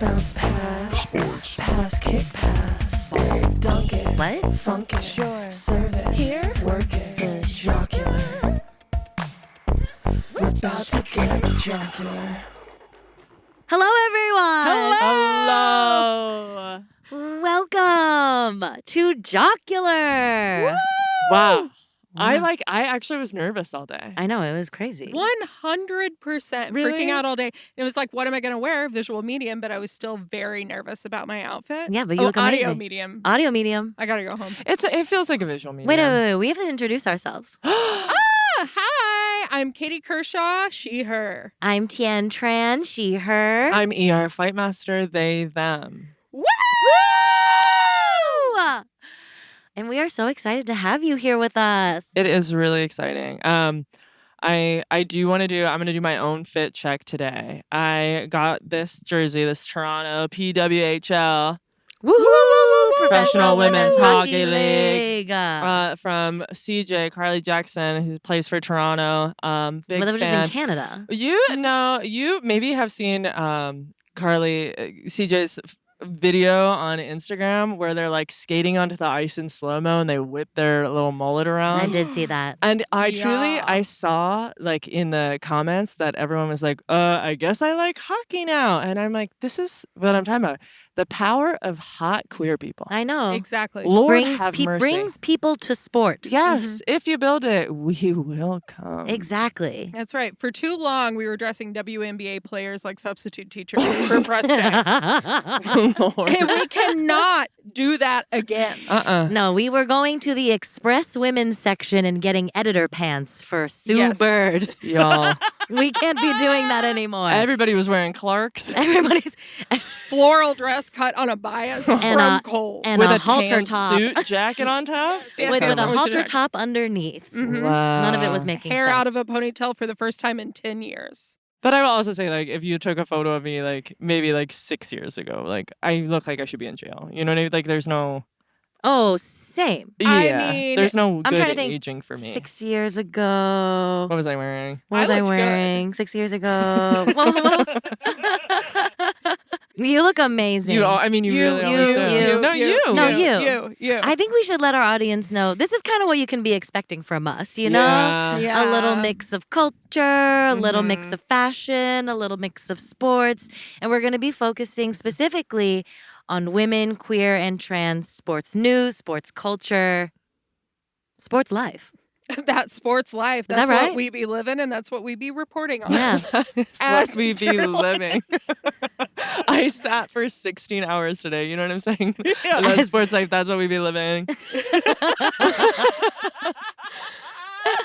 bounce, pass, pass, kick, pass, dunk it, What? funk it, Sure. serve it, here, work it, jocular. We're about to get jocular. Hello, everyone. Hello. Welcome to Jocular. Wow. I actually was nervous all day. I know, it was crazy. 100% Really? freaking out all day. It was like, what am I going to wear? Visual medium, but I was still very nervous about my outfit. Yeah, but you look amazing. Audio medium. Audio medium. I got to go home. It feels like a visual medium. Wait. We have to introduce ourselves. Hi, I'm Katie Kershaw, she, her. I'm Tien Tran, she, her. I'm ER Flightmaster, they, them. Woo! And we are so excited to have you here with us. It is really exciting. I'm gonna do my own fit check today. I got this jersey, this Toronto PWHL Professional Women's Hockey League. From CJ Carly Jackson, who plays for Toronto. Big But that was just fan. in Canada. You maybe have seen CJ's video on Instagram where they're like skating onto the ice in slow-mo and they whip their little mullet around. I did see that. And I Yeah. saw like in the comments that everyone was like, I guess I like hockey now. And I'm like, this is what I'm talking about. The power of hot queer people. I know. Exactly. Lord have mercy. Brings people to sport. Yes, if you build it, we will come. Exactly. That's right. For too long, we were dressing WNBA players like substitute teachers for press day. Lord. And we cannot do that again. No, we were going to the Express Women's section and getting editor pants for Sue Yes. Bird. Y'all. We can't be doing that anymore. Everybody was wearing Clarks. Everybody's Floral dress cut on a bias from Kohl's. and with a a halter tan top. suit jacket on top. Yes, with yes, a yes. halter top underneath. Mhm. Wow. None of it was making Hair sense. out of a ponytail for the first time in 10 years. But I will also say, like, if you took a photo of me, like, maybe, like, 6 years ago, like, I look like I should be in jail. You know what I mean? Like, there's no... Oh, same. I mean, there's no I'm good trying to think. aging for me. 6 years ago. What was I wearing? What was I looked good. wearing 6 years ago? Whoa. You look amazing. You really always do. No, you. No, you. I think we should let our audience know this is kind of what you can be expecting from us, you know? Yeah. A little mix of culture, a little mix of fashion, a little mix of sports. And we're going to be focusing specifically on women, queer, and trans sports news, sports culture, sports life. That's sports life. that That's right? what we be living, and that's what we be reporting on. Yeah. It's As what we be living. I sat for 16 hours today. You know what I'm saying? That's sports life. That's what we be living.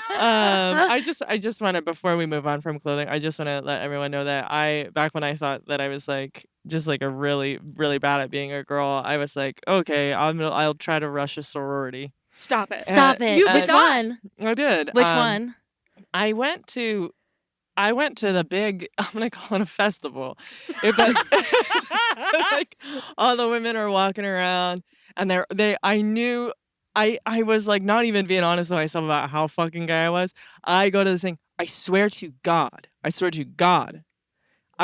I just want to, before we move on from clothing, I just want to let everyone know that back when I thought that I was like just like a really, really bad at being a girl, I was like, okay, I'll try to rush a sorority. Stop it. Stop it. You Which did not. one? I did. Which one? I went to the big, I'm gonna call it a festival. But like all the women are walking around, and I was like not even being honest with myself about how fucking gay I was. I go to this thing. I swear to God, I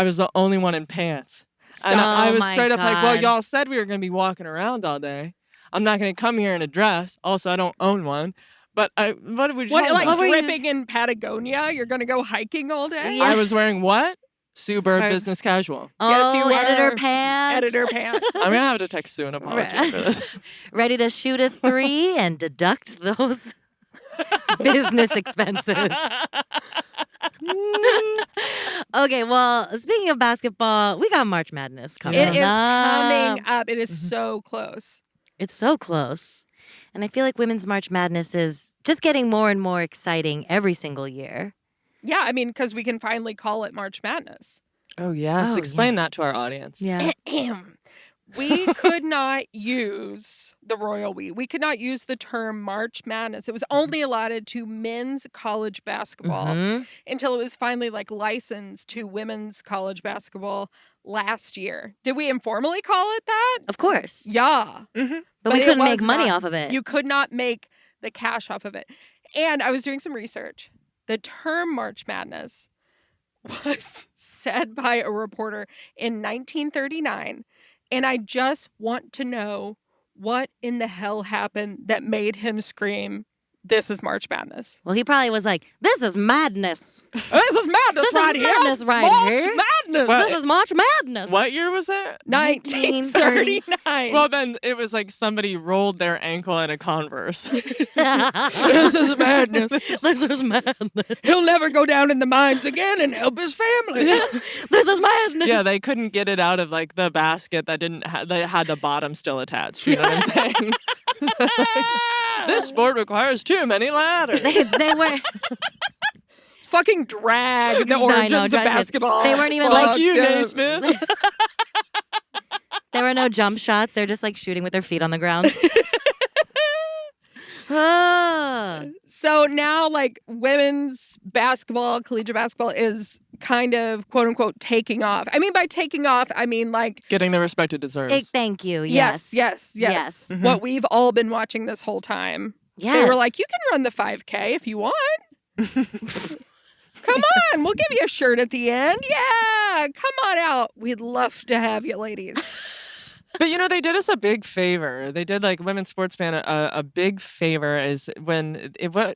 was the only one in pants. And I was my straight up like, well, God. y'all said we were gonna be walking around all day. I'm not gonna come here in a dress. Also, I don't own one. But what did we What, like What were you- dripping in Patagonia? You're going to go hiking all day? Yeah. I was wearing what? Sue Bird Sorry. business casual. Yes, you Oh, editor were. pants. Editor pants. I'm gonna have to text Sue and apologize for this. Ready to shoot a 3 and deduct those business expenses. Okay, well, speaking of basketball, we got March Madness coming It is up. coming up. It is so close. It's so close. And I feel like Women's March Madness is just getting more and more exciting every single year. Yeah, I mean, because we can finally call it March Madness. Oh yes, Oh, explain that to our audience. Yeah. We could not use the royal we. We could not use the term March Madness. It was only allotted to men's college basketball Mhm. until it was finally like licensed to women's college basketball last year. Did we informally call it that? Of course. Yeah. But we it couldn't make was money not. off of it. You could not make the cash off of it. And I was doing some research. The term March Madness was said by a reporter in 1939. And I just want to know what in the hell happened that made him scream, "This is March Madness." Well, he probably was like, "This is madness. This is madness This is right here. madness right March here. Madness. Well, This is March Madness." What year was it? 1939. Well, then it was like somebody rolled their ankle in a Converse. This is madness. This is madness. He'll never go down in the mines again and help his family. This is madness. Yeah, they couldn't get it out of like the basket that didn't that had the bottom still attached. You know what I'm saying? This sport requires too many ladders. they were. It's fucking drag the origins of drag it. basketball. They weren't even Fuck Like you, yeah. Naismith. There were no jump shots. They're just like shooting with their feet on the ground. Ah. So now, like, women's basketball, collegiate basketball is kind of quote unquote taking off. I mean, by taking off, I mean like, Getting the respect it deserves. Thank you. yes. Yes. Mm-hmm. What we've all been watching this whole time. Yes. They were like, you can run the 5K if you want. Come on, we'll give you a shirt at the end. Yeah, come on out. We'd love to have you, ladies. But you know, they did us a big favor. They did like Women's Sports Band a big favor is when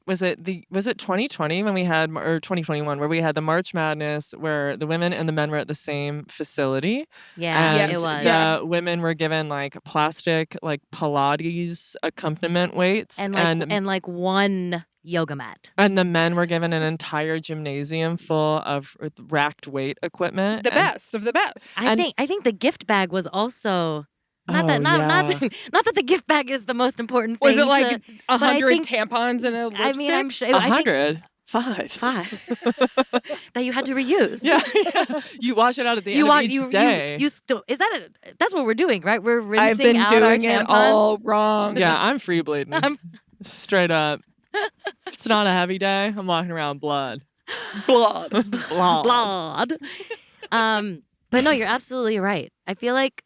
was it 2020 when we had or 2021 where we had the March Madness where the women and the men were at the same facility. Yeah, And it was. the women were given like plastic like Pilates accompaniment weights And like one yoga mat. and the men were given an entire gymnasium full of racked weight equipment. The And- best of the best. I think the gift bag was also not that the gift bag is the most important thing. Was it like but I 100 think- tampons and a lipstick? I mean, I'm sure. 100. 5. 5 that you had to reuse. Yeah. You wash it out at the end of each day. You still is that that's what we're doing, right? We're rinsing I've been out our doing tampons. it all wrong. Yeah, I'm free bleeding. I'm- Straight up. If it's not a heavy day, I'm walking around blood. Blood. Blood. Blood. But no, you're absolutely right. I feel like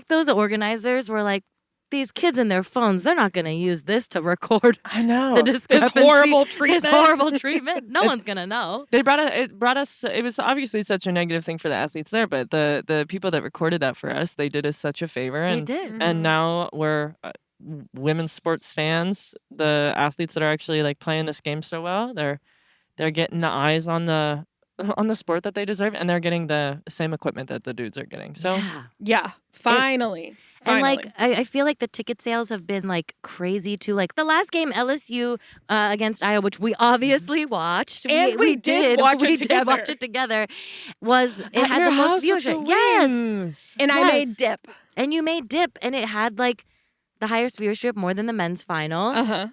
those organizers were like, these kids and their phones, they're not going to use this to record I know. the discrepancy. This horrible treatment. This horrible treatment. No one's going to know. It brought us. It was obviously such a negative thing for the athletes there, but the people that recorded that for us, they did us such a favor, They and did. and now we're women's sports fans. The athletes that are actually like playing this game so well, they're getting the eyes on the sport that they deserve, and they're getting the same equipment that the dudes are getting. So Yeah. Yeah, finally. And like, I feel like the ticket sales have been like crazy too. Like the last game, LSU against Iowa, which we obviously watched, And we did watch it we together. did watch it together. Was it At had your the most house with the viewership? Yes, wings. And I Yes. made dip. and you made dip, and it had like the highest viewership, more than the men's final. Uh-huh.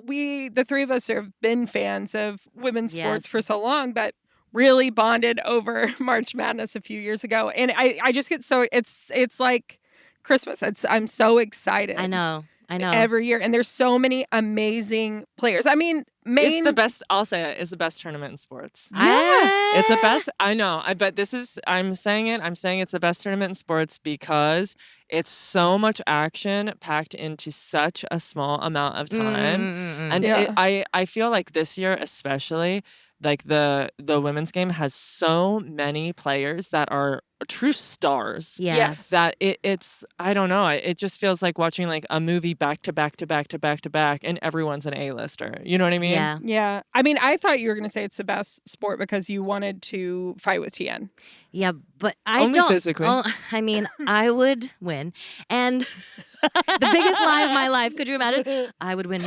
We, the three of us, have been fans of women's sports Yes. for so long, but really bonded over March Madness a few years ago. And I just get so, it's like Christmas. I'm so excited. I know. Every year. And there's so many amazing players. I mean, It's the best. I'll say it. It's the best tournament in sports. Yeah. It's the best. I know. But this is. I'm saying it. I'm saying it's the best tournament in sports because it's so much action packed into such a small amount of time. And Yeah. I feel like this year especially, like the women's game has so many players that are true stars. Yes. That it's I don't know. It just feels like watching like a movie back to back to back to back to back, and everyone's an A-lister. You know what I mean? Yeah. Yeah. I mean, I thought you were going to say it's the best sport because you wanted to fight with Tien. Yeah, but I Only don't. physically. I mean, I would win, and the biggest lie of my life. Could you imagine? I would win.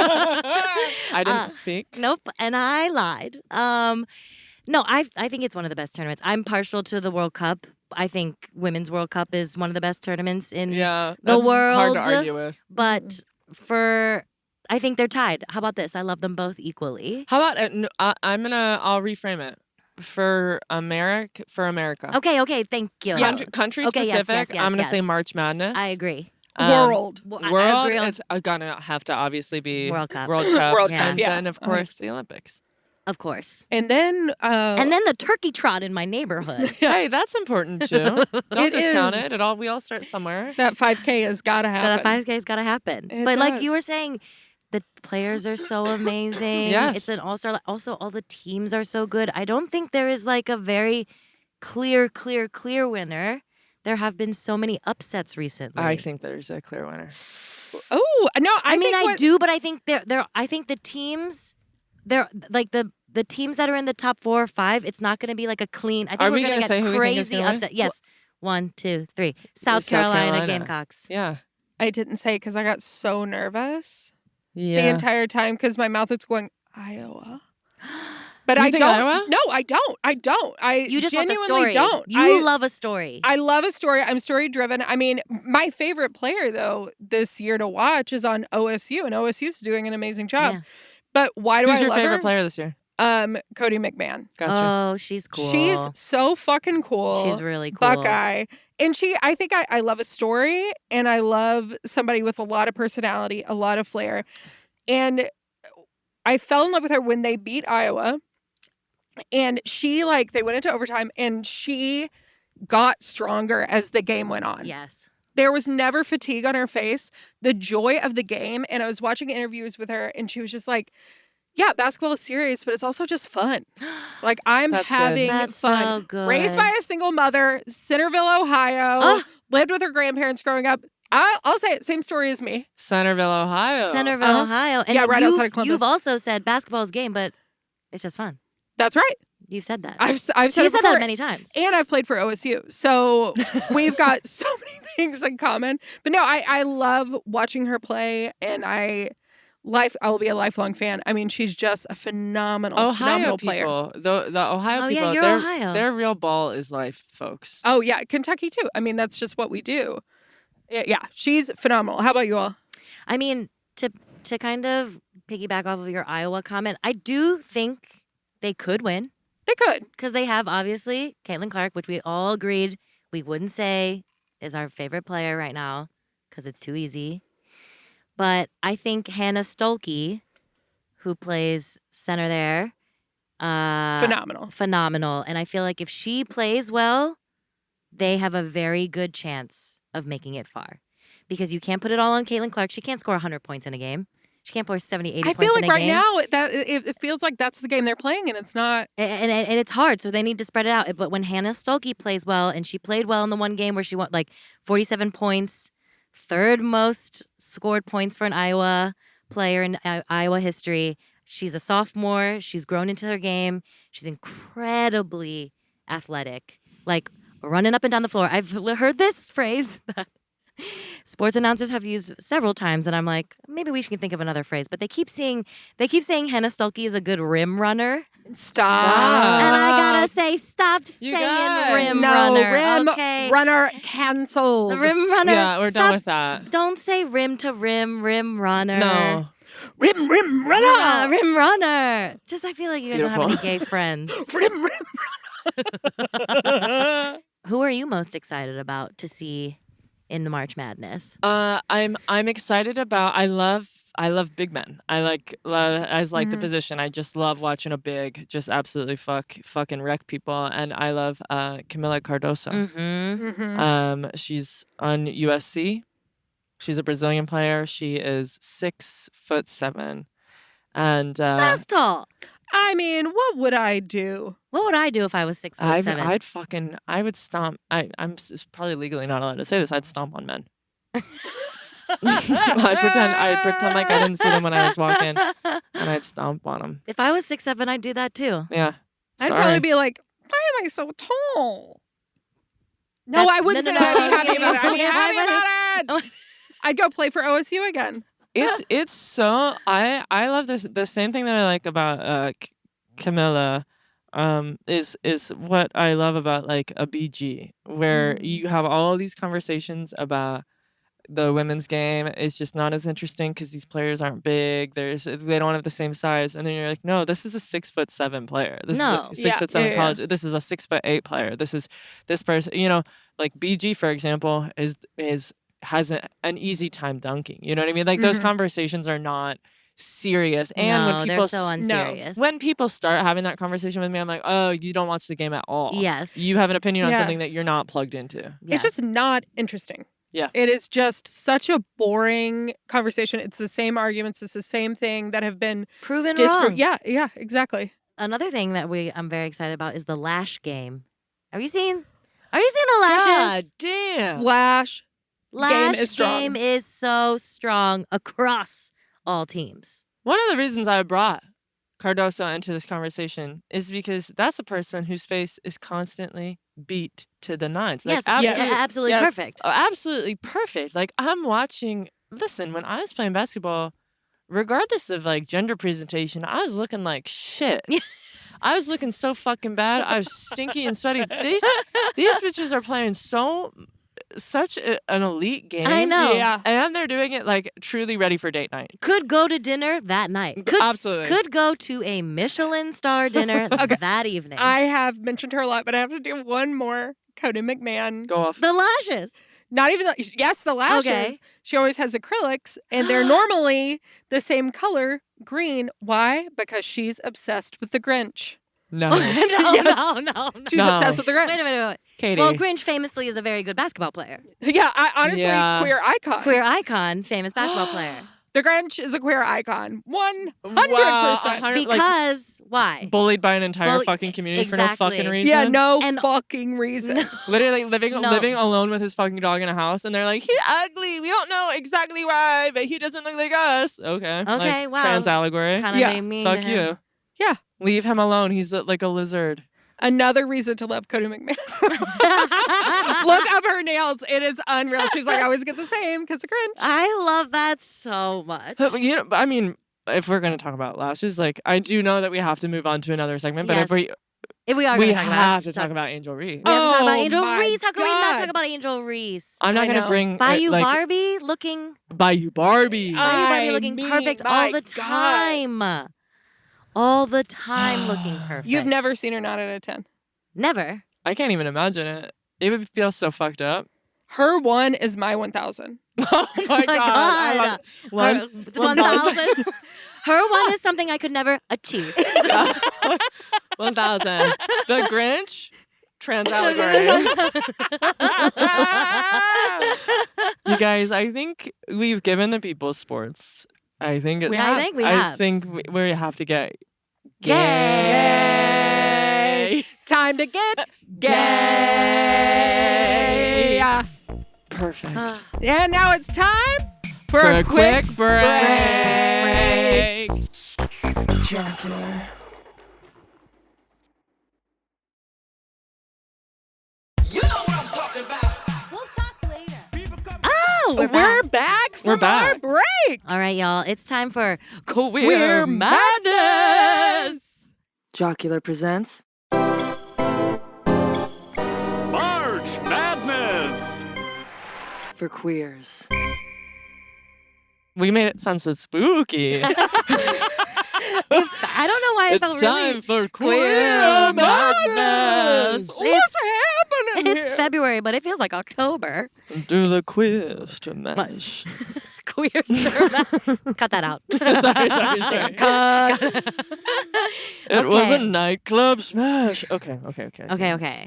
I didn't speak. Nope, and I lied. No, I think it's one of the best tournaments. I'm partial to the World Cup. I think Women's World Cup is one of the best tournaments in Yeah, the that's hard to world. argue with. But I think they're tied. How about this? I love them both equally. How about I'll reframe it for America. Okay, thank you. Country Okay, yes, specific. yes, I'm gonna yes. say March Madness. I agree. World. Well, I World. agree on It's gonna have to obviously be World Cup. World Cup. World Cup, and yeah. then of course the Olympics. Of course. And then The turkey trot in my neighborhood. Hey, that's important too. Don't It discount is. it. We all start somewhere. that 5K has got to But happen. a 5K's got to happen. It But like you does. were saying, The players are so amazing. Yes. It's an all-star. Also, all the teams are so good. I don't think there is like a very clear winner. There have been so many upsets recently. I think there's a clear winner. Oh no, I mean, think I what- do, but I think I think the teams, they're like the teams that are in the top 4 or 5. It's not going to be like a clean. I think Are we're we going to gonna say get who we think is crazy gonna win? upset. Yes, 1, 2, 3. South South Carolina Carolina. Gamecocks. Yeah. I didn't say because I got so nervous Yeah. the entire time because my mouth was going Iowa. But You I think don't. Iowa? No, I don't. I You just want the genuinely story. don't. You love a story. I love a story. I'm story driven. I mean, my favorite player though this year to watch is on OSU, and OSU's doing an amazing job. Yes. But why do Who's I your love favorite her? player this year? Cody McMahon. Gotcha. Oh, she's cool. She's so fucking cool. She's really cool. Buckeye. And I think I love a story, and I love somebody with a lot of personality, a lot of flair. And I fell in love with her when they beat Iowa. And they went into overtime, and she got stronger as the game went on. Yes. There was never fatigue on her face, the joy of the game. And I was watching interviews with her, and she was just like, yeah, basketball is serious, but it's also just fun. Like, I'm That's good. having That's fun. so good. Raised by a single mother, Centerville, Ohio, Oh. lived with her grandparents growing up. I'll say it, same story as me. Centerville, Ohio. Centerville, Uh-huh. Ohio. And Yeah, right outside of Columbus. You've also said basketball's game, but it's just fun. That's right. You've said that. I've said She it said before. that many times. And I've played for OSU. So we've got so many things in common. But no, I love watching her play, and I will be a lifelong fan. I mean, she's just a phenomenal Ohio player. people, the Ohio Oh, people, yeah, you're their, Ohio. their real ball is life, folks. Oh yeah, Kentucky too. I mean, that's just what we do. Yeah, she's phenomenal. How about you all? I mean, to kind of piggyback off of your Iowa comment, I do think they could win They could. because they have obviously Caitlin Clark, which we all agreed we wouldn't say is our favorite player right now because it's too easy. But I think Hannah Stolke, who plays center there, phenomenal. And I feel like if she plays well, they have a very good chance of making it far. Because you can't put it all on Caitlin Clark. She can't score 100 points in a game. She can't score 70, 80 I points feel in like a right game. now it feels like that's the game they're playing, and it's not. And it's hard, so they need to spread it out. But when Hannah Stolke plays well, and she played well in the one game where she won like 47 points, third most scored points for an Iowa player in Iowa history. She's a sophomore. She's grown into her game. She's incredibly athletic, like running up and down the floor. I've heard this phrase that sports announcers have used several times, and I'm like, maybe we can think of another phrase. But they keep saying Hannah Stolke is a good rim runner. Stop. And I gotta say, stop You saying guys. rim No, runner. rim Okay, runner canceled. the rim runner. Yeah, we're done Stop. with that. Don't say rim to rim runner. No. Rim runner. Yeah, rim runner. Just I feel like you guys don't have any Beautiful. gay friends. Rim. Who are you most excited about to see in the March Madness? I'm excited about. I love big men. I like the position. I just love watching a big just absolutely fucking wreck people. And I love Camila Cardoso. Mm-hmm. Mm-hmm. She's on USC. She's a Brazilian player. She is 6'7", and That's tall. I mean, what would I do? What would I do if I was 6'7"? I would stomp. I'm probably legally not allowed to say this. I'd stomp on men. I'd pretend like I didn't see them when I was walking, and I'd stomp on them. If I was 6'7", I'd do that too. Yeah. I'd Sorry. probably be like, why am I so tall? No, That's- I wouldn't no, say no, that. I'd be no, happy about it. I'd be no, happy no, about it. I'd go play for OSU again. It's so I love this. The same thing that I like about Camilla is what I love about like a BG, where you have all these conversations about the women's game is just not as interesting because these players aren't big. They don't have the same size, and then you're like, no, this is a 6'7" player. This No. is a 6'7" Yeah. college. This is a 6'8" player. This person. You know, like BG for example has an easy time dunking. You know what I mean? Like those Mhm. conversations are not serious. And no, when they're people so unserious. when people start having that conversation with me, I'm like, oh, you don't watch the game at all. Yes. You have an opinion on Yeah. something that you're not plugged into. Yeah. It's just not interesting. Yeah. It is just such a boring conversation. It's the same arguments. It's the same thing that have been Proven disproved. wrong. Yeah, exactly. Another thing that I'm very excited about is the lash game. Have you seen the lashes? God damn. Lash Lash is strong. game is so strong across all teams. One of the reasons I brought Cardoso into this conversation is because that's a person whose face is constantly beat to the nines. Like, Yes, absolutely Yes. perfect. absolutely perfect. Like, I'm watching. Listen, when I was playing basketball, regardless of like gender presentation, I was looking like shit. I was looking so fucking bad. I was stinky and sweaty. These bitches are playing such an elite game. I know. Yeah. And they're doing it like truly ready for date night. Could go to dinner that night. Absolutely. Could go to a Michelin star dinner that evening. I have mentioned her a lot, but I have to do one more. Cody McMahon. Go off. The lashes. Not even the lashes. Okay. She always has acrylics, and they're normally the same color, green. Why? Because she's obsessed with the Grinch. No. no. She's No. obsessed with the Grinch. Wait a minute. Katie. Well, Grinch famously is a very good basketball player. Yeah, I honestly, Yeah. queer icon. Queer icon, famous basketball player. The Grinch is a queer icon. 100%. Wow, 100 Because why? bullied by an entire Well, fucking community for no exactly. fucking reason. Yeah, no And- fucking reason. Literally living No. alone with his fucking dog in a house, and they're like, he's ugly. We don't know exactly why, but he doesn't look like us. Okay. Okay, like, wow. Trans allegory. Kind of Yeah. made me Fuck you. Yeah. Leave him alone. He's like a lizard. Another reason to love Cody McMahon. Look up her nails. It is unreal. She's like, I always get the same because of Grinch. I love that so much. But, I mean, if we're gonna talk about lashes, like I do know that we have to move on to another segment. But Yes. if we If we are we going to talk about have to talk about Angel Reese. We have to talk about Oh Angel my Reese. How can we not God. talk about Angel Reese? I'm not I gonna know. bring Bayou like, Barbie looking Bayou Barbie. Bayou Barbie I looking mean, perfect my all the God. time. All the time looking perfect. You've never seen her not at a 10. Never. I can't even imagine it. It would feel so fucked up. Her 1 is my 1,000. Oh my god! I love one. Her 1,000. Her 1 is something I could never achieve. 1,000. The Grinch. Trans allegory. You guys, I think we've given the people sports. I think it's, We have. I think we I have. think we have to get Gay. Time to get gay. Perfect. And now it's time for For a quick break. Jocular. Oh, we're back. We're back from We're back. our break. All right, y'all. It's time for Queer Madness. Jocular presents March Madness! for queers. We made it sound so spooky. I don't know why I It's felt time really. for Queer Queer Madness. What's happening It's here? February, but it feels like October. Do the quiz to mash. Queer stir. Cut that out. sorry. Cut. It was a Okay. nightclub smash. Okay. Okay.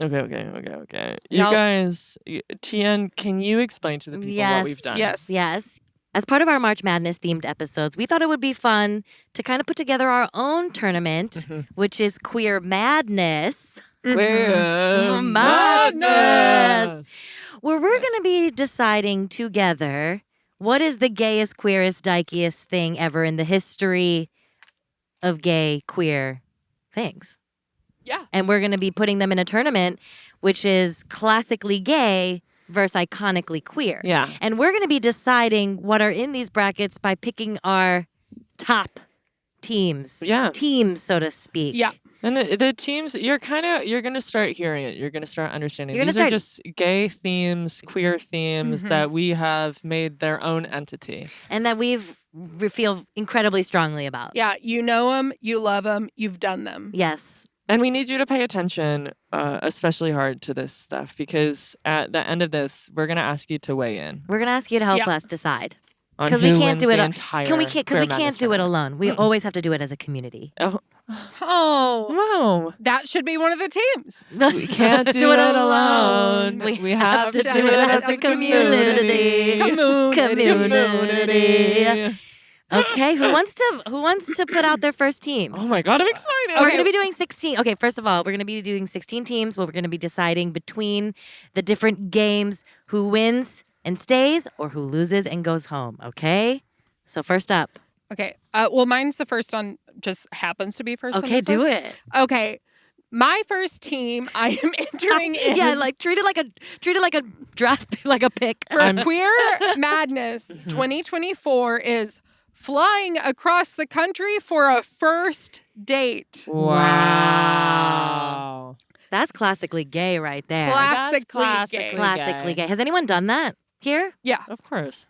You Y'all- guys, Tian, can you explain to the people what we've done? Yes. Yes. As part of our March Madness themed episodes, we thought it would be fun to kind of put together our own tournament, which is Queer Madness, Queer Madness. where we're going to be deciding together what is the gayest, queerest, dykiest thing ever in the history of gay, queer things. Yeah. And we're going to be putting them in a tournament, which is classically gay versus iconically queer. Yeah. And we're going to be deciding what are in these brackets by picking our top teams. Yeah. Teams, so to speak. Yeah. And the teams, you're gonna start hearing it. You're gonna start understanding. You're gonna These are start- just gay themes, queer themes that we have made their own entity. And that we feel incredibly strongly about. Yeah, you know them, you love them, you've done them. Yes. And we need you to pay attention, especially hard to this stuff, because at the end of this, we're gonna ask you to weigh in We're going to ask you to help Yeah. us decide. on 'Cause who we can't do wins it the al- entire Because we Queer can't Madness do it tournament. alone. We always have to do it as a community. Oh, Oh, Wow. that should be one of the teams. We can't do it alone. We have to do it as a community. Community. Okay, who wants to put out their first team? Oh my God, I'm excited. We're going to be doing 16. Okay, first of all, we're going to be doing 16 teams where we're going to be deciding between the different games who wins and stays or who loses and goes home, okay? So first up. Okay. Well, mine's the first on. Just happens to be first. Okay, on this do list. it. Okay. My first team, I am entering in. Yeah, like treat it like a draft, like a pick. For Queer Madness 2024 is flying across the country for a first date. Wow. That's classically gay right there. Classically That's gay. Classically gay. Has anyone done that here? Yeah. Of course.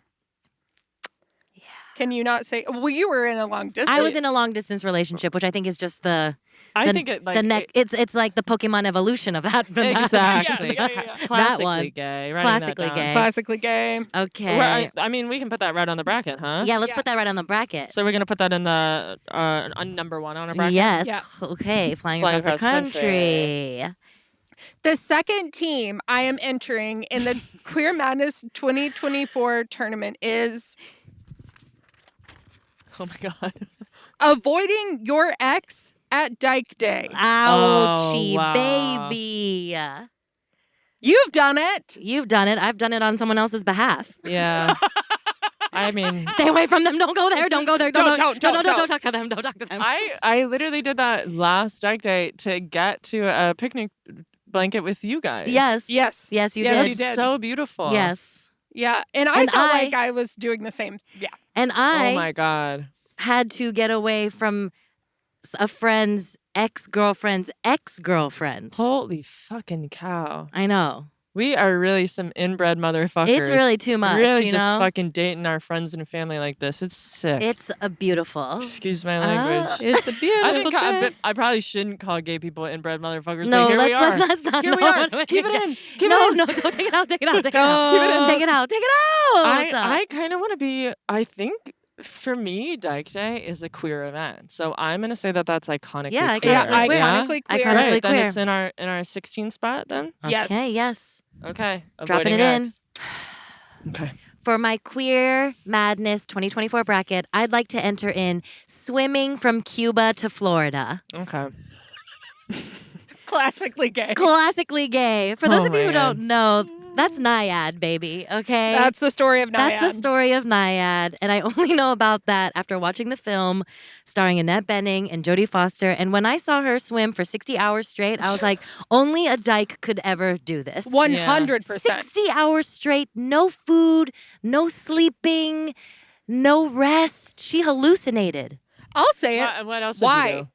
Can you not say? Well, you were in a long distance. I was in a long distance relationship, which I think is just the think it like the neck. It's like the Pokemon evolution of that. Exactly. Yeah. Classically one. gay. Writing Classically that down. gay. Classically gay. Okay. Where I mean, we can put that right on the bracket, huh? Yeah, let's Yeah. put that right on the bracket. So we're gonna put that in the on number 1 on our bracket. Yes. Yeah. Okay. Flying Flying across the across country. country. The second team I am entering in the Queer Madness 2024 tournament is Oh my God. avoiding your ex at Dyke Day. Ouchie, Oh, wow. baby. You've done it. You've done it. I've done it on someone else's behalf. Yeah. I mean, Stay away from them. Don't go there. Don't go there. Don't talk to them. Don't talk to them. I literally did that last Dyke Day to get to a picnic blanket with you guys. Yes. Yes. Yes, you Yes, did. you It's did. so beautiful. Yes. Yeah. And I And felt I- like I was doing the same. Yeah. And Oh I my God. had to get away from a friend's ex-girlfriend's ex-girlfriend. Holy fucking cow. I know. We are really some inbred motherfuckers. It's really too much, Really you just know? fucking dating our friends and family like this. It's sick. It's a beautiful. Excuse my language. It's a beautiful I think I probably shouldn't call gay people inbred motherfuckers, No, but here we are. let's not. Here we no, are. no, Keep it in. Keep no, it in. no, don't take it out. Take it out. Take it Don't. out. Keep it in. Take it out. Take it out. I kind of want to be, I think for me, Dyke Day is a queer event. So I'm going to say that that's iconically Yeah, queer. Yeah. Iconically queer. Iconically queer. Iconically Great. Then queer. it's in our 16 spot then? Yes. Okay, yes. Okay. Dropping Avoiding it in. X. Okay. For my Queer Madness 2024 bracket, I'd like to enter in swimming from Cuba to Florida. Okay. Classically gay. Classically gay. For those Oh, of you who man. don't know, that's Naiad, baby. Okay? That's the story of Naiad. That's the story of Naiad, and I only know about that after watching the film starring Annette Bening and Jodie Foster. And when I saw her swim for 60 hours straight, I was like, only a dyke could ever do this. 100%. 60 hours straight, no food, no sleeping, no rest. She hallucinated. I'll say it. What else would Why? you do?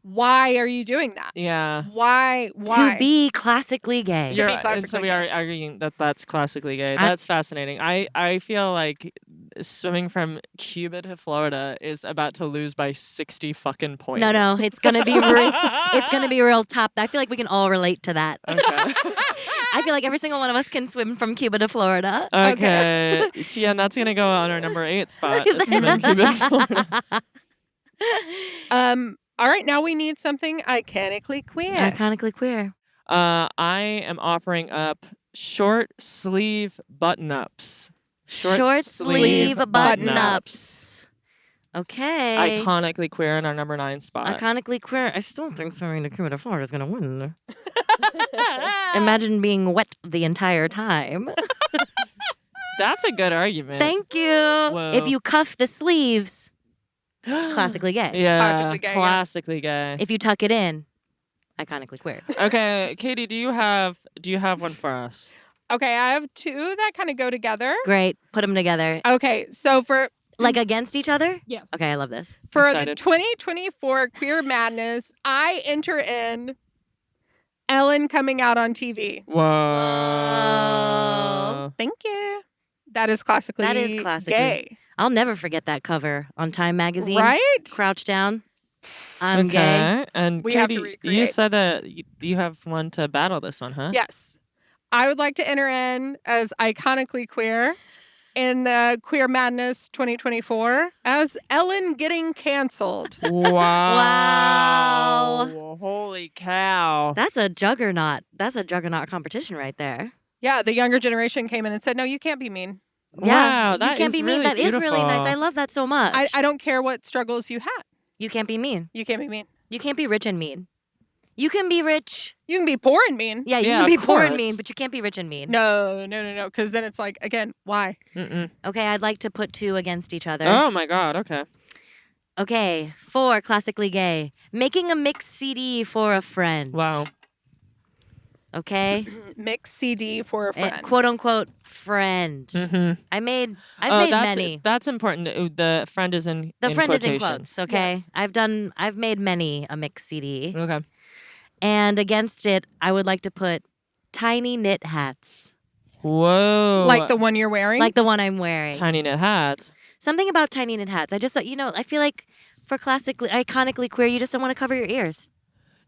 Why are you doing that? Yeah. Why? To be classically gay. You're- You're, be and so classically we are arguing that that's classically gay. That's fascinating. I feel like swimming from Cuba to Florida is about to lose by 60 fucking points. No, it's gonna be it's gonna be real top. I feel like we can all relate to that. Okay. I feel like every single one of us can swim from Cuba to Florida. Okay. Yeah, and that's gonna go on our number 8 spot. Swimming Cuba to Florida. All right, now we need something iconically queer. Iconically queer. I am offering up short sleeve button ups. Short sleeve button ups. Okay. Iconically queer in our number 9 spot. Iconically queer. I still think swimming to Cuba to Florida is gonna win. Imagine being wet the entire time. That's a good argument. Thank you. Whoa. If you cuff the sleeves, classically gay. Yeah. Classically gay, yeah. Classically gay. If you tuck it in, iconically queer. Okay, Katie, do you have one for us? Okay, I have two that kind of go together. Great. Put them together. Okay, so for Like against each other? yes, Okay, I love this. for Excited. the 2024 Queer Madness, I enter in Ellen coming out on TV. Whoa. Thank you. That is classically That is classically gay, I'll never forget that cover on Time Magazine. right? Crouch down. I'm Okay. gay. And We have to Katie, you recreate. said that you have one to battle this one, huh? Yes. I would like to enter in as iconically queer in the Queer Madness 2024 as Ellen getting canceled. Wow. Holy cow. That's a juggernaut. That's a juggernaut competition right there. Yeah, the younger generation came in and said, no, you can't be mean. Yeah, Wow, that you can't is be mean. really That is really nice. I beautiful. love that so much. I don't care what struggles you had. You can't be mean. You can't be mean. You can't be rich and mean. You can be rich. You can be poor and mean. Yeah, you Yeah, can be of poor and course. mean, but you can't be rich and mean. No. Because then it's like, again, why? Mm-mm. Okay, I'd like to put two against each other. Oh my God. Okay. Okay, 4, classically gay. Making a mixed CD for a friend. Wow. Okay? Mix CD for a friend. Quote unquote friend. Mm-hmm. I've made many. That's important. The friend is in The friend is in quotations. quotes, okay? Yes. I've made many a mixed CD. Okay. And against it, I would like to put tiny knit hats. Whoa. Like the one you're wearing? Like the one I'm wearing. tiny knit hats. Something about tiny knit hats. I just, I feel like for iconically queer, you just don't want to cover your ears.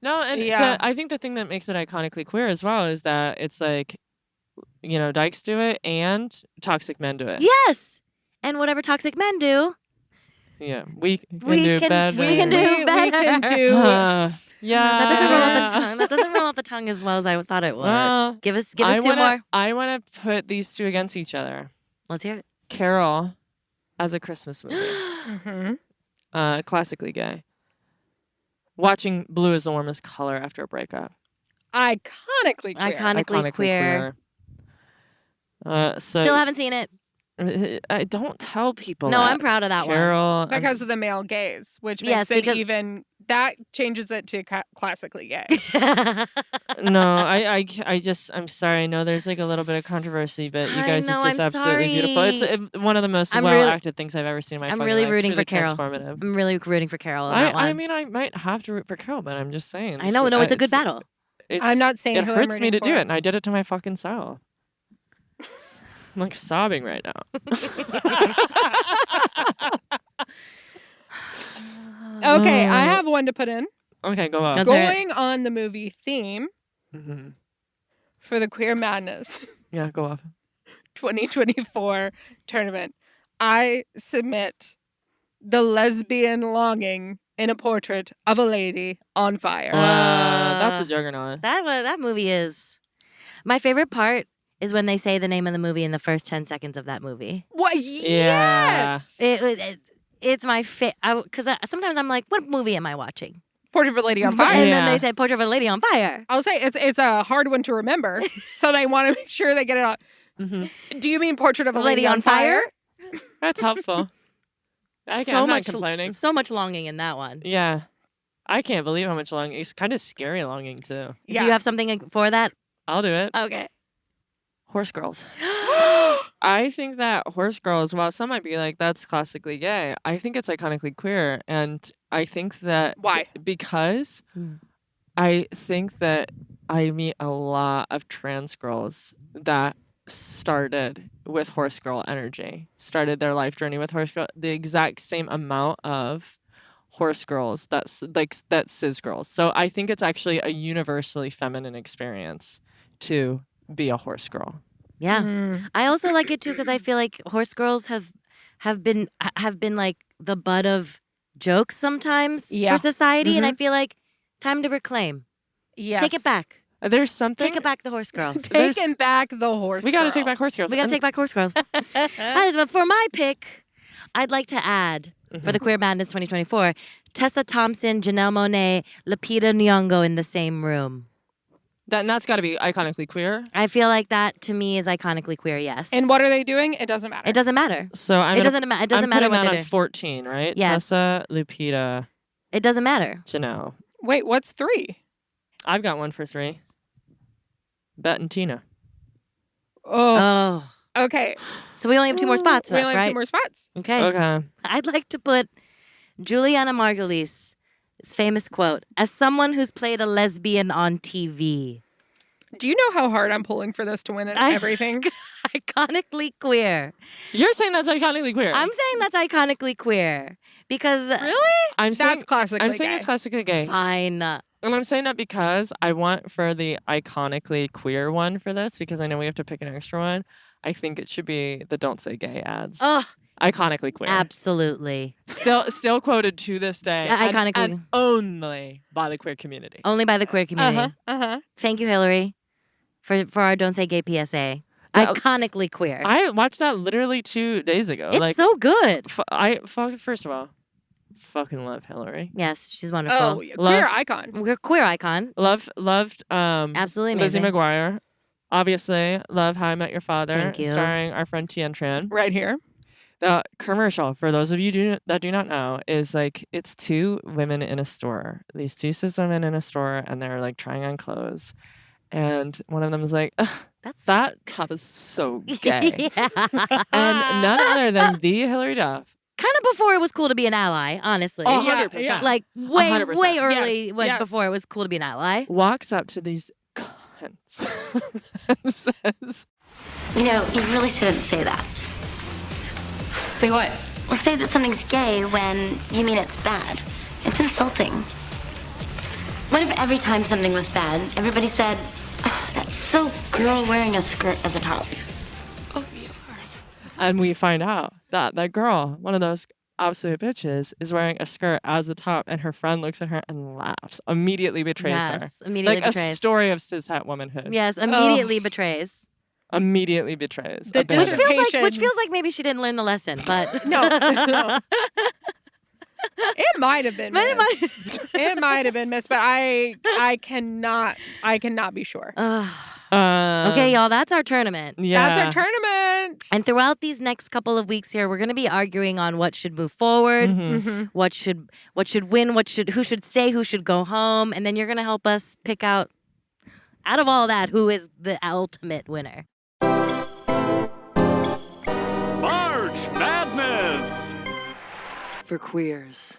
No, and Yeah. I think the thing that makes it iconically queer as well is that it's like, dykes do it and toxic men do it. Yes. And whatever toxic men do, Yeah, we can We do can- better. we can do we can better. do. Yeah. that doesn't roll off the tongue. That doesn't roll off the tongue as well as I thought it would. Well, Give us two more. I want to put these two against each other. Let's hear it. Carol as a Christmas movie. Mhm. Classically gay. Watching Blue is the warmest color after a breakup. Iconically queer. Iconically queer. So Still haven't seen it. I don't tell people. No, that. I'm proud of that Carol, Because of the male gaze, which makes Yes, it because- even, that changes it to classically gay. No, I'm sorry. I know there's like a little bit of controversy, but you I guys, know, it's just I'm absolutely beautiful. It's sorry. one of the most I'm well acted things I've ever seen in my I'm fucking really life. rooting for Truly Carol. transformative. I'm really rooting for Carol on that one. I mean, I might have to root for Carol, but I'm just saying. I know. No, it's a good battle. I'm not saying it who I'm hurts me rooting to do for. it, and I did it to my fucking self. I'm like sobbing right now. Okay, I have one to put in. Okay, go on. Let's hear it. Going on the movie theme hmm for the Queer Madness Yeah, go off. 2024 tournament, I submit the lesbian longing in a portrait of a lady on fire. That's a juggernaut. That movie is. My favorite part is when they say the name of the movie in the first 10 seconds of that movie. What? Yeah. Yes! It's my because sometimes I'm like, what movie am I watching? Portrait of a lady on fire. And Yeah. then they say Portrait of a Lady on Fire. I'll say it's a hard one to remember, so they want to make sure they get it on. hmm Do you mean Portrait of a Lady on Fire? That's helpful. I'm not complaining. So much longing in that one. Yeah. I can't believe how much longing. It's kind of scary longing, too. Yeah. Do you have something for that? I'll do it. Okay. Horse girls. I think that horse girls, while some might be like, that's classically gay, I think it's iconically queer. And I think that. Why? Because Hmm. I think that I meet a lot of trans girls that started with horse girl energy, started their life journey with horse girl, the exact same amount of horse girls that's cis girls. So I think it's actually a universally feminine experience to be a horse girl. Yeah. Mm. I also like it too because I feel like horse girls have been like the butt of jokes sometimes Yeah. for society, and I feel like time to reclaim. Yes. Take it back. There's something. Take it back, the horse girl. Taking back the horse. We got to take girl. back horse girls. We gotta take back horse girls. For my pick, I'd like to add for the Queer Madness 2024, Tessa Thompson, Janelle Monáe, Lupita Nyong'o in the same room. That's got to be iconically queer. I feel like that to me is iconically queer. Yes. And what are they doing? It doesn't matter. It doesn't matter. So I'm It doesn't matter. It doesn't matter what that they're on doing. 14, right? Yes. Tessa, Lupita, It doesn't matter. Janelle. Wait, what's 3? I've got one for 3. Bet and Tina. Oh. Oh. Okay. So we only have 2 more spots We left, only have right? 2 more spots. Okay. Okay. I'd like to put Juliana Margulies' famous quote, as someone who's played a lesbian on TV. Do you know how hard I'm pulling for this to win I- everything? Iconically queer. You're saying that's iconically queer. I'm saying that's iconically queer because Really? I'm saying That's classically I'm saying gay. it's classically gay. fine. And I'm saying that because I want for the iconically queer one for this, because I know we have to pick an extra one. I think it should be the "Don't Say Gay" ads. Oh, Iconically queer. absolutely. Still quoted to this day. Iconically. And only by the queer community. Only by the queer community. Thank you, Hillary, for our Don't Say Gay PSA. Iconically queer. I watched that literally 2 days ago. It's so good. First of all, fucking love Hillary. Yes, she's wonderful. Queer icon. We're queer icon. Loved Absolutely Lizzie amazing. McGuire. Obviously, love How I Met Your Father. Thank you. Starring our friend Tien Tran. Right here. The commercial, for those of you that do not know, is like it's 2 women in a store. These 2 cis women in a store, and they're like trying on clothes. And one of them is like, that top is so gay. Yeah. And none other than the Hillary Duff. Kind of before it was cool to be an ally, honestly. 100%. Yeah. Like way 100%. early Yes. before it was cool to be an ally. Walks up to these cunts and says, You know, you really shouldn't say that. Say what? Well, say that something's gay when you mean it's bad. It's insulting. What if every time something was bad, everybody said, oh, that's so girl wearing a skirt as a top? Oh, you are. and we find out that that girl, one of those absolute bitches, is wearing a skirt as a top, and her friend looks at her and laughs. Immediately betrays her. Yes, immediately Like betrays. a story of cishet womanhood. Yes, immediately betrays. Immediately betrays. The Abandons. Which feels like maybe she didn't learn the lesson, but No. It might have been missed. It might have been missed, but I cannot be sure. Okay, y'all, that's our tournament. Yeah. That's our tournament. And throughout these next couple of weeks here, we're going to be arguing on what should move forward, Mm-hmm. what should win, who should stay, who should go home, and then you're going to help us pick out of all that who is the ultimate winner. March Madness! For queers.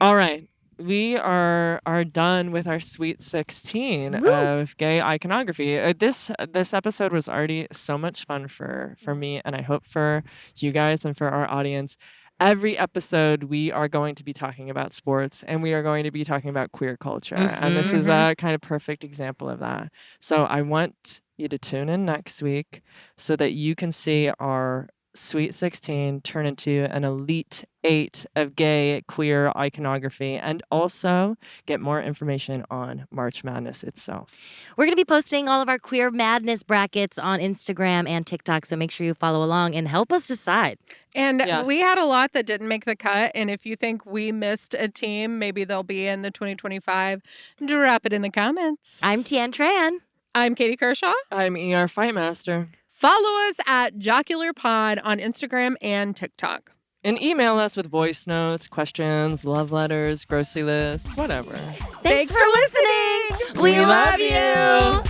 All right. We are done with our Sweet 16 of gay iconography. This episode was already so much fun for me, and I hope for you guys and for our audience. Every episode, we are going to be talking about sports, and we are going to be talking about queer culture. And this is a kind of perfect example of that. So I want you to tune in next week so that you can see our Sweet 16 turn into an Elite 8 of gay queer iconography, and also get more information on March Madness itself. We're going to be posting all of our Queer Madness brackets on Instagram and TikTok, so make sure you follow along and help us decide. And Yeah. we had a lot that didn't make the cut. And if you think we missed a team, maybe they'll be in the 2025, drop it in the comments. I'm Tien Tran. I'm Katie Kershaw. I'm ER Fightmaster. Follow us at Jocular Pod on Instagram and TikTok. And email us with voice notes, questions, love letters, grocery lists, whatever. Thanks for listening. We love you.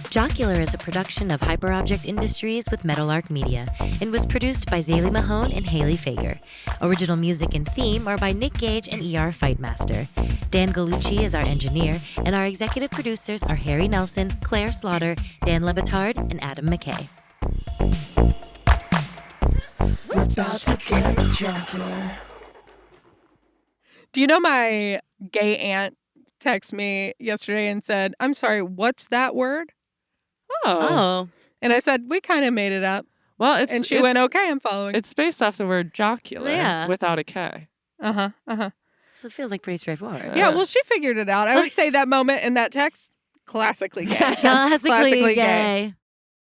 Jocular is a production of Hyperobject Industries with Meadowlark Media and was produced by Zaylee Mahone and Haley Fager. Original music and theme are by Nick Gage and ER Fightmaster. Dan Gallucci is our engineer, and our executive producers are Harry Nelson, Claire Slaughter, Dan Lebitard, and Adam McKay. We're about to get jocular. Do you know my gay aunt texted me yesterday and said, I'm sorry, what's that word? Oh. And I said, we kind of made it up. Well, And she went, okay, I'm following. It's based off the word jocular Yeah. without a K. Uh-huh. So it feels like pretty straightforward. Yeah, well, she figured it out. I would say that moment in that text, classically gay. Classically gay.